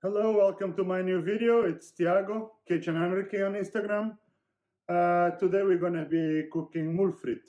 Hello, welcome to my new video. It's Tiago, Kitchen America on Instagram. Today we're going to be cooking moules frites.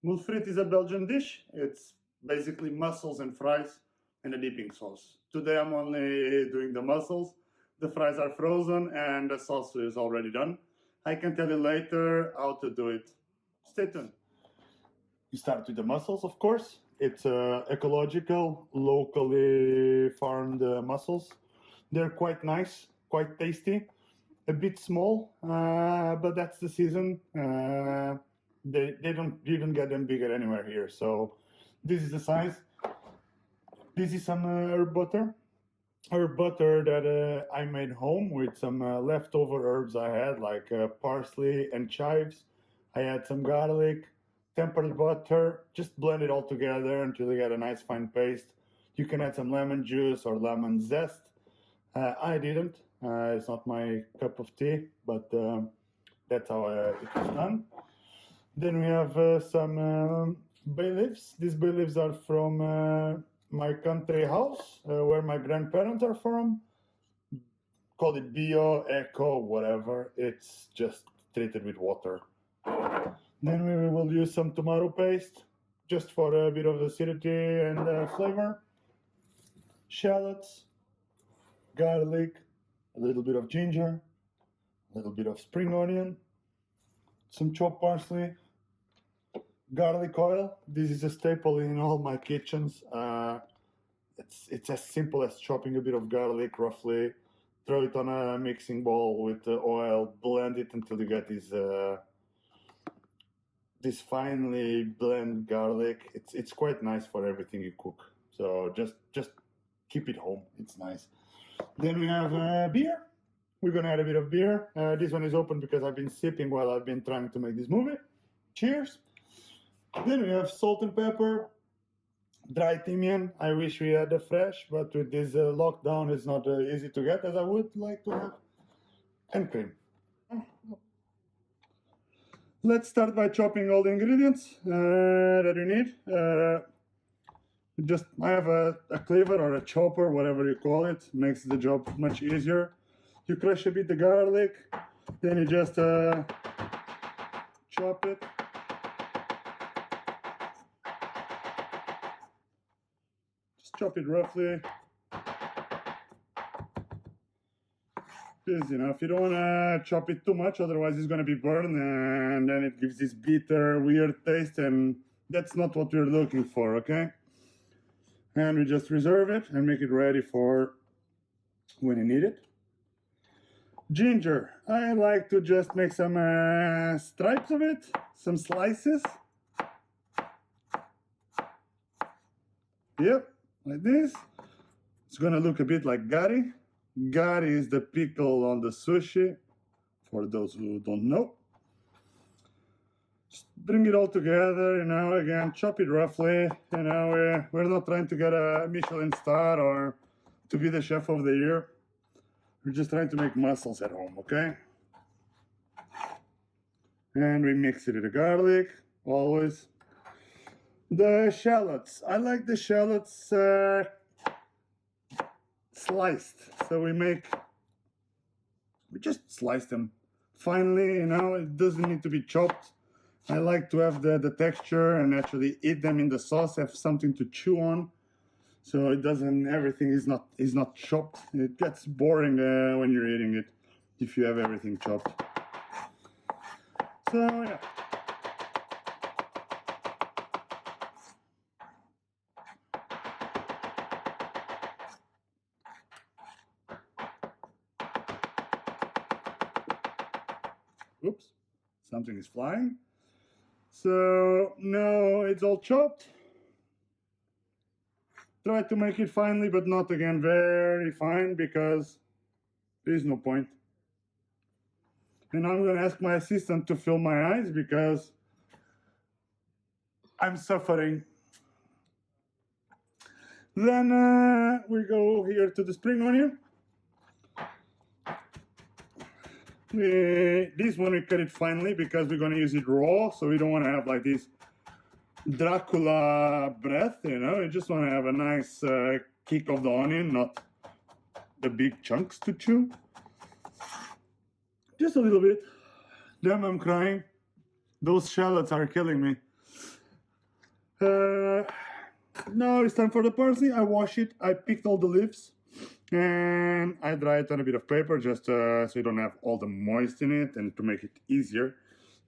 Moules frites is a Belgian dish. It's basically mussels and fries and a dipping sauce. Today I'm only doing the mussels. The fries are frozen and the sauce is already done. I can tell you later how to do it. Stay tuned. You start with the mussels, of course. It's ecological, locally farmed mussels. They're quite nice, quite tasty, a bit small, but that's the season. They don't even get them bigger anywhere here. So this is the size. This is some herb butter. Herb butter that I made home with some leftover herbs I had, like parsley and chives. I had some garlic, tempered butter, just blend it all together until you get a nice fine paste. You can add some lemon juice or lemon zest. I didn't. It's not my cup of tea, but that's how it was done. Then we have some bay leaves. These bay leaves are from my country house, where my grandparents are from. Call it bio, eco, whatever. It's just treated with water. Then we will use some tomato paste, just for a bit of acidity and flavor. Shallots, garlic, a little bit of ginger, a little bit of spring onion, some chopped parsley, garlic oil. This is a staple in all my kitchens. It's as simple as chopping a bit of garlic roughly, throw it on a mixing bowl with the oil, blend it until you get this finely blend garlic. It's quite nice for everything you cook. So just keep it home. It's nice. Then we have beer. We're gonna add a bit of beer. This one is open because I've been sipping while I've been trying to make this movie. Cheers. Then we have salt and pepper, dry thymian. I wish we had the fresh, but with this lockdown, it's not easy to get as I would like to have. And cream. Let's start by chopping all the ingredients that you need. I have a cleaver or a chopper, whatever you call it. Makes the job much easier. You crush a bit the garlic, then you just chop it. Just chop it roughly. Just enough. You don't want to chop it too much, otherwise it's going to be burned, and then it gives this bitter, weird taste, and that's not what we're looking for, okay? And we just reserve it and make it ready for when you need it. Ginger. I like to just make some stripes of it, some slices. Yep, like this. It's gonna look a bit like gari. Gari is the pickle on the sushi, for those who don't know. Just bring it all together, again, chop it roughly. We're not trying to get a Michelin star or to be the chef of the year. We're just trying to make mussels at home, okay? And we mix it with the garlic, always. The shallots. I like the shallots sliced. So we just slice them finely, it doesn't need to be chopped. I like to have the texture and actually eat them in the sauce, have something to chew on. So it doesn't, everything is not chopped. It gets boring when you're eating it if you have everything chopped. So yeah. Oops, something is flying. So now it's all chopped. Try to make it finely, but not again very fine, because there is no point. And I'm gonna ask my assistant to fill my eyes because I'm suffering. Then we go here to the spring onion. This one we cut it finely because we're gonna use it raw, so we don't want to have like this Dracula breath, you just want to have a nice kick of the onion, not the big chunks to chew. Just a little bit. Damn, I'm crying. Those shallots are killing me. Now it's time for the parsley. I wash it. I picked all the leaves. And I dry it on a bit of paper just so you don't have all the moist in it and to make it easier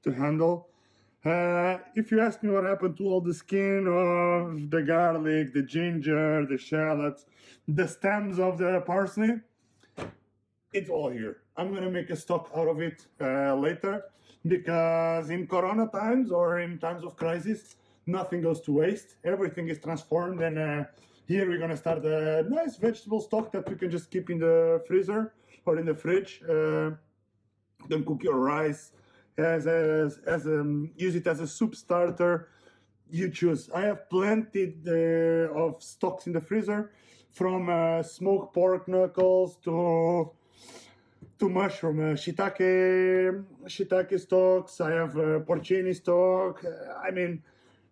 to handle. If you ask me what happened to all the skin of the garlic, the ginger, the shallots, the stems of the parsley, it's all here. I'm gonna make a stock out of it later because in Corona times or in times of crisis, nothing goes to waste. Everything is transformed, and here we're gonna start a nice vegetable stock that we can just keep in the freezer or in the fridge. Then cook your rice, use it as a soup starter. You choose. I have plenty of stocks in the freezer, from smoked pork knuckles to mushroom shiitake stocks. I have porcini stock. I mean,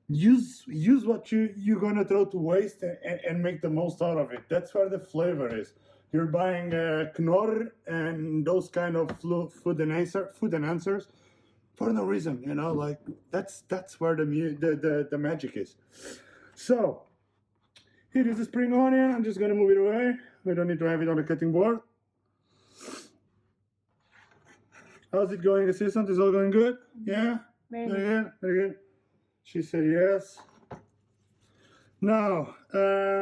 use what you're gonna throw to waste and make the most out of it. That's where the flavor is. You're buying Knorr and those kind of food enhancers for no reason, you know. Like that's where the magic is. So here is the spring onion. I'm just gonna move it away. We don't need to have it on the cutting board. How's it going, assistant? Is all going good? Yeah? Very good. Very good. She said yes. Now,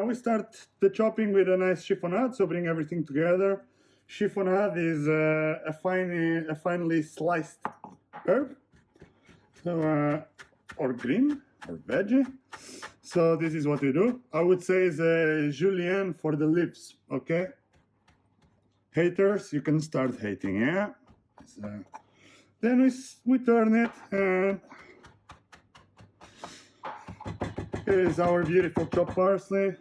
we start the chopping with a nice chiffonade, so bring everything together. Chiffonade is a finely sliced herb, so, or green, or veggie. So this is what we do. I would say is a julienne for the lips, okay? Haters, you can start hating, yeah? So, then we turn it, and here is our beautiful chopped parsley.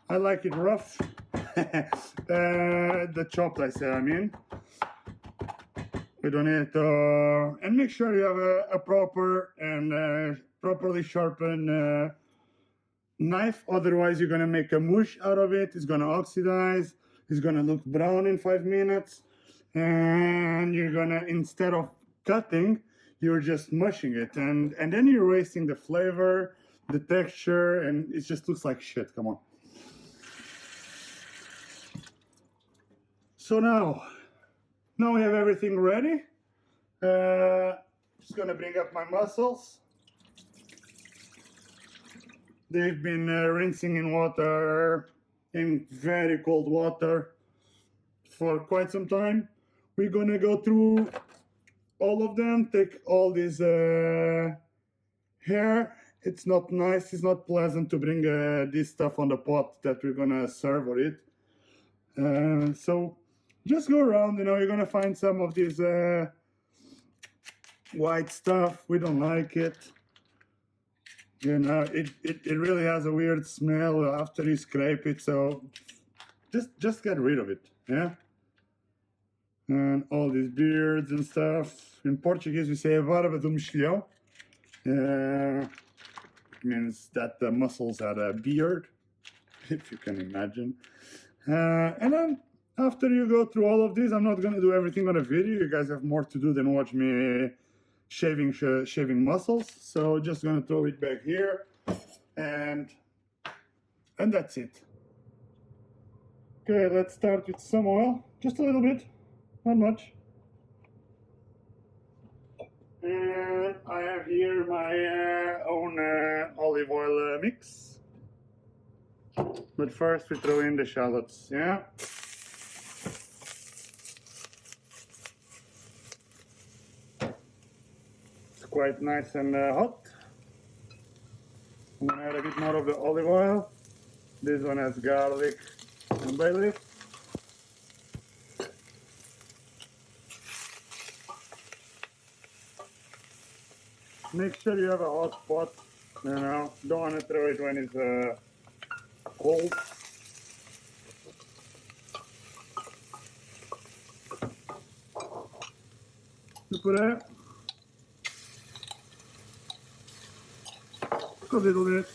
I like it rough. The chopped, I mean. We don't need to... and make sure you have a proper and properly sharpened knife. Otherwise, you're going to make a mush out of it. It's going to oxidize. It's going to look brown in 5 minutes. And you're going to, instead of cutting, you're just mushing it. And then you're wasting the flavor, the texture, and it just looks like shit. Come on. So now we have everything ready. Just gonna bring up my mussels. They've been rinsing in water, in very cold water, for quite some time. We're gonna go through all of them, take all this hair. It's not nice, it's not pleasant to bring this stuff on the pot that we're gonna serve with it. So just go around, you know, you're gonna find some of this white stuff. We don't like it. You know, it really has a weird smell after you scrape it, so just get rid of it, yeah? And all these beards and stuff. In Portuguese we say a barba do mexilhão. Means that the mussels had a beard, if you can imagine. And then after you go through all of this, I'm not gonna do everything on a video. You guys have more to do than watch me shaving mussels. So just gonna throw it back here, and that's it. Okay, let's start with some oil, just a little bit, not much. And I have here my own olive oil mix. But first we throw in the shallots, yeah? It's quite nice and hot. I'm gonna add a bit more of the olive oil. This one has garlic and bay leaf. Make sure you have a hot pot, you know, don't want to throw it when it's cold. You put it a little bit.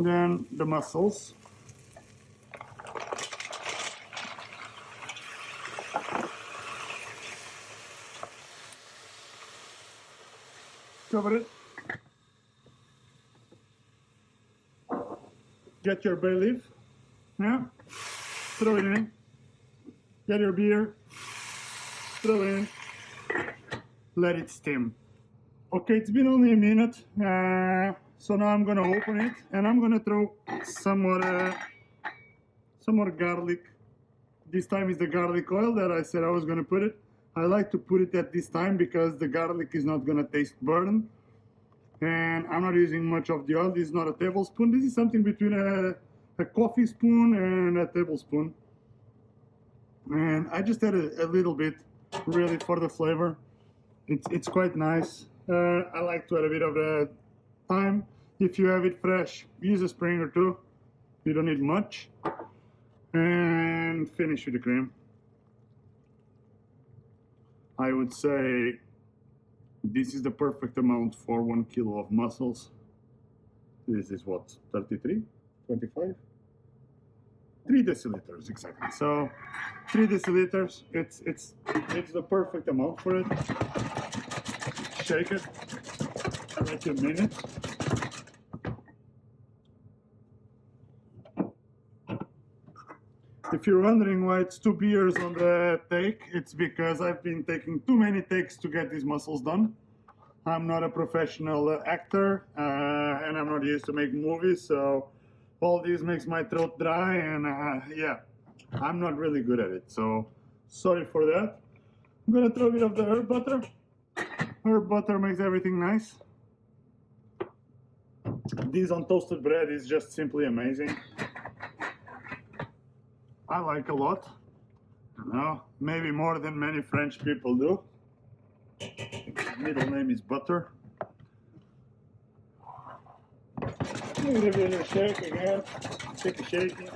And then the mussels. Cover it. Get your bay leaf. Yeah. Throw it in. Get your beer. Throw it in. Let it steam. Okay, it's been only a minute. So now I'm gonna open it and I'm gonna throw some more garlic. This time is the garlic oil that I said I was gonna put it. I like to put it at this time because the garlic is not gonna taste burnt. And I'm not using much of the oil. This is not a tablespoon. This is something between a coffee spoon and a tablespoon. And I just add a little bit, really, for the flavor. It's quite nice. I like to add a bit of thyme. If you have it fresh, use a spring or two. You don't need much. And finish with the cream. I would say this is the perfect amount for 1 kilo of mussels. This is what, 33, 25? 3 deciliters exactly. So 3 deciliters, it's the perfect amount for it. Shake it, wait a minute. If you're wondering why it's 2 beers on the take, it's because I've been taking too many takes to get these mussels done. I'm not a professional actor, and I'm not used to making movies, so all this makes my throat dry, and yeah, I'm not really good at it, so sorry for that. I'm gonna throw a bit of the herb butter. Herb butter makes everything nice. This on toasted bread is just simply amazing. I like a lot. You know, maybe more than many French people do. Middle name is butter. Give it a bit of a shake again. Take a shaking.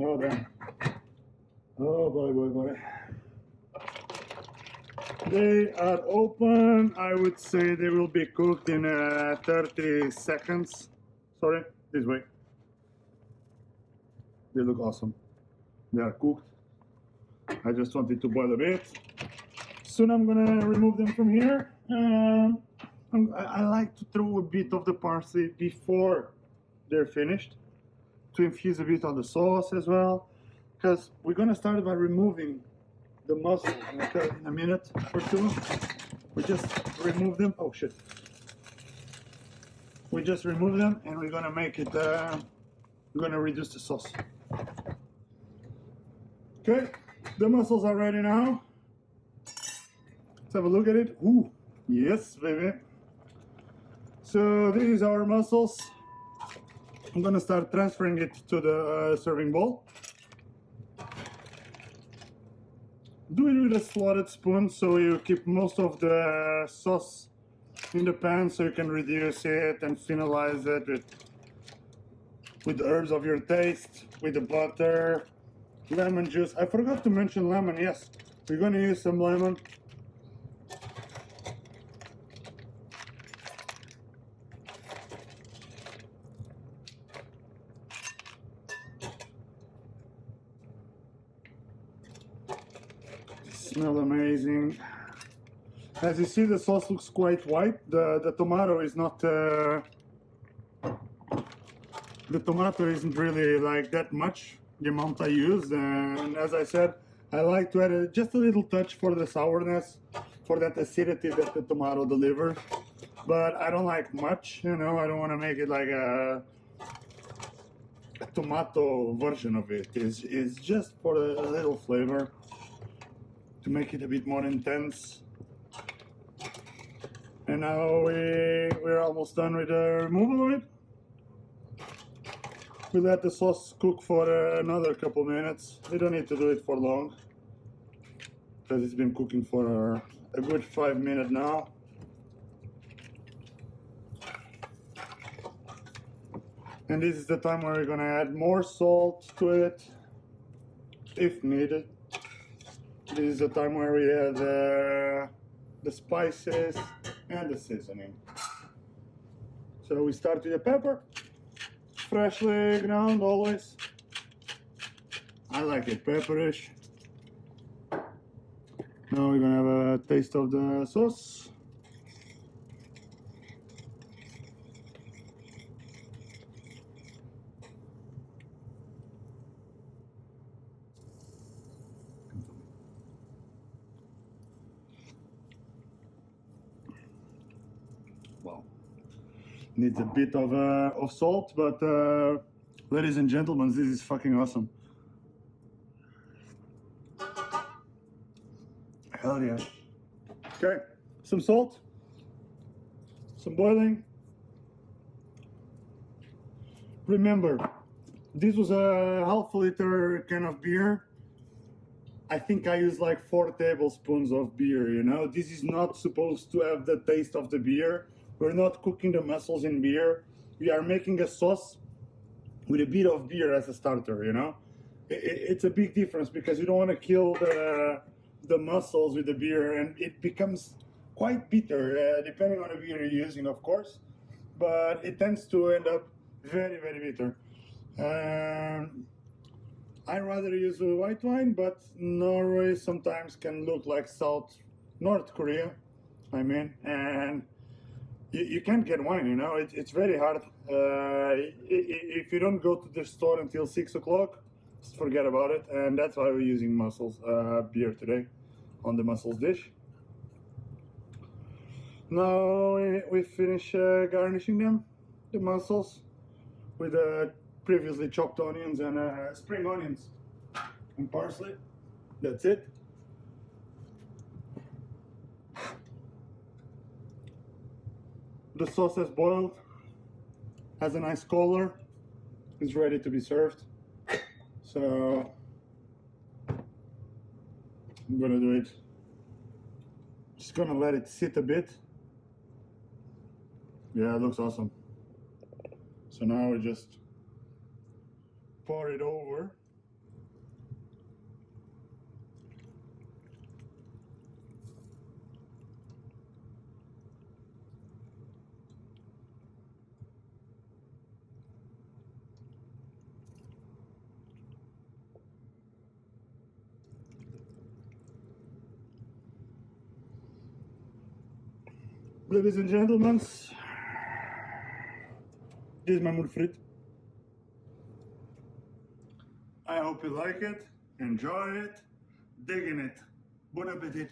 Oh damn. Oh boy. They are open. I would say they will be cooked in 30 seconds. Sorry, this way. They look awesome. They are cooked. I just wanted to boil a bit. Soon I'm gonna remove them from here. I like to throw a bit of the parsley before they're finished to infuse a bit on the sauce as well, because we're gonna start by removing the mussels in a minute or two. We just remove them. Oh shit. We just remove them and we're gonna make it, we're gonna reduce the sauce. Okay, the mussels are ready now. Let's have a look at it. Ooh, yes, baby. So this is our mussels. I'm gonna start transferring it to the serving bowl. Do it with a slotted spoon so you keep most of the sauce in the pan so you can reduce it and finalize it with herbs of your taste, with the butter, lemon juice. I forgot to mention lemon, yes. We're gonna use some lemon. Smell amazing. As you see, the sauce looks quite white. The tomato is not. The tomato isn't really like that much. The amount I used, and as I said, I like to add just a little touch for the sourness, for that acidity that the tomato delivers. But I don't like much. You know, I don't want to make it like a tomato version of it. It's just for a little flavor, to make it a bit more intense. And now we're almost done with the removal of it. We let the sauce cook for another couple minutes. We don't need to do it for long, because it's been cooking for a good 5 minutes now. And this is the time where we're gonna add more salt to it, if needed. This is the time where we add the spices and the seasoning. So we start with the pepper, freshly ground always. I like it pepperish. Now we're gonna have a taste of the sauce. Wow, needs a bit of salt, but ladies and gentlemen, this is fucking awesome. Hell yeah. Okay, some salt, some boiling. Remember, this was a half-liter can of beer. I think I used like 4 tablespoons of beer, you know? This is not supposed to have the taste of the beer. We're not cooking the mussels in beer. We are making a sauce with a bit of beer as a starter, you know? It's a big difference because you don't want to kill the mussels with the beer, and it becomes quite bitter, depending on the beer you're using, of course. But it tends to end up very, very bitter. I rather use a white wine, but Norway sometimes can look like North Korea. I mean, and you can't get wine, you know, it's very hard. If you don't go to the store until 6 o'clock, just forget about it. And that's why we're using mussels beer today on the mussels dish. Now we finish garnishing them, the mussels, with previously chopped onions and spring onions and parsley. That's it. The sauce has boiled, has a nice color, is ready to be served. So I'm gonna do it. Just gonna let it sit a bit. Yeah, it looks awesome. So now we just pour it over. Ladies and gentlemen, this is my Moules Frites. I hope you like it, enjoy it, dig in it. Bon appetit.